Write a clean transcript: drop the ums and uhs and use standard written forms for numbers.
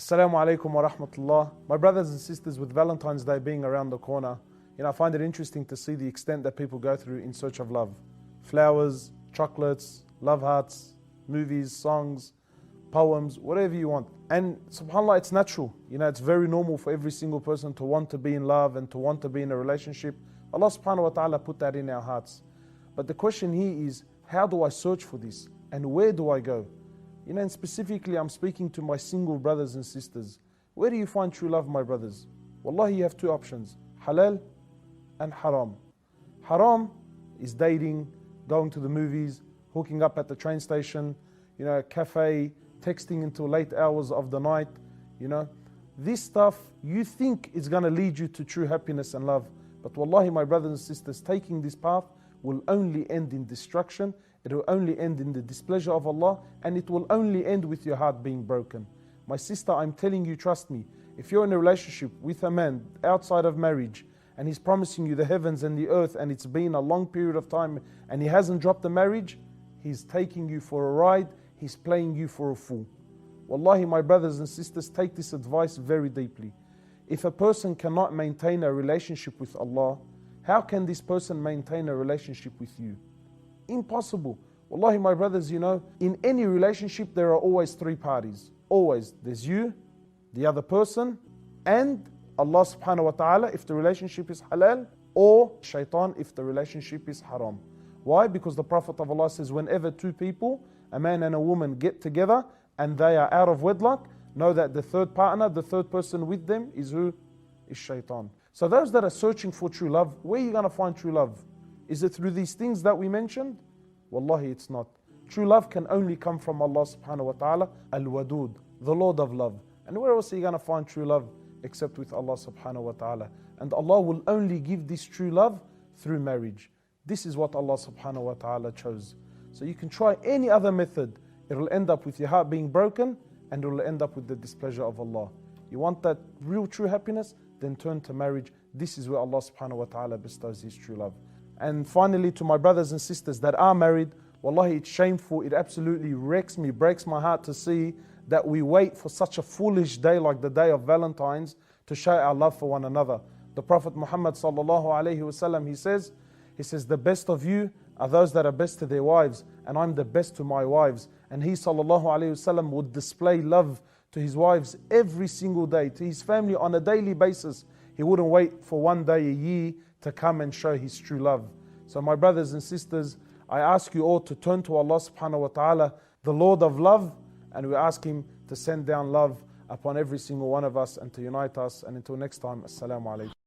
Assalamu alaikum wa rahmatullah. My brothers and sisters, with Valentine's Day being around the corner, I find it interesting to see the extent that people go through in search of love. Flowers, chocolates, love hearts, movies, songs, poems, whatever you want. And subhanAllah, it's natural. It's very normal for every single person to want to be in love and to want to be in a relationship. Allah subhanahu wa ta'ala put that in our hearts. But the question here is, how do I search for this? And where do I go? And specifically I'm speaking to my single brothers and sisters. Where do you find true love, my brothers? Wallahi, you have two options, halal and haram. Haram is dating, going to the movies, hooking up at the train station, cafe, texting until late hours of the night. This stuff you think is going to lead you to true happiness and love. But wallahi, my brothers and sisters, taking this path will only end in destruction. It will only end in the displeasure of Allah, and it will only end with your heart being broken. My sister, I'm telling you, trust me, if you're in a relationship with a man outside of marriage, and he's promising you the heavens and the earth, and it's been a long period of time, and he hasn't dropped the marriage, he's taking you for a ride, he's playing you for a fool. Wallahi, my brothers and sisters, take this advice very deeply. If a person cannot maintain a relationship with Allah, how can this person maintain a relationship with you? Impossible. Wallahi, my brothers, in any relationship there are always three parties. Always. There's you, the other person, and Allah subhanahu wa ta'ala if the relationship is halal, or shaitan if the relationship is haram. Why? Because the Prophet of Allah says, whenever two people, a man and a woman, get together and they are out of wedlock, know that the third partner, the third person with them is who? Is shaitan. So those that are searching for true love, where are you going to find true love? Is it through these things that we mentioned? Wallahi, it's not. True love can only come from Allah subhanahu wa ta'ala, Al-Wadud, the Lord of love. And where else are you going to find true love except with Allah subhanahu wa ta'ala? And Allah will only give this true love through marriage. This is what Allah subhanahu wa ta'ala chose. So you can try any other method. It will end up with your heart being broken, and it will end up with the displeasure of Allah. You want that real true happiness? Then turn to marriage. This is where Allah subhanahu wa ta'ala bestows His true love. And finally, to my brothers and sisters that are married, wallahi, it's shameful. It absolutely wrecks me, breaks my heart to see that we wait for such a foolish day like the day of Valentine's to show our love for one another. The Prophet Muhammad sallallahu alaihi wasallam, he says, the best of you are those that are best to their wives, and I'm the best to my wives. And he sallallahu alaihi wasallam would display love to his wives every single day, to his family on a daily basis. He wouldn't wait for one day a year to come and show His true love. So my brothers and sisters, I ask you all to turn to Allah subhanahu wa ta'ala, the Lord of love, and we ask Him to send down love upon every single one of us and to unite us. And until next time, Assalamu alaikum.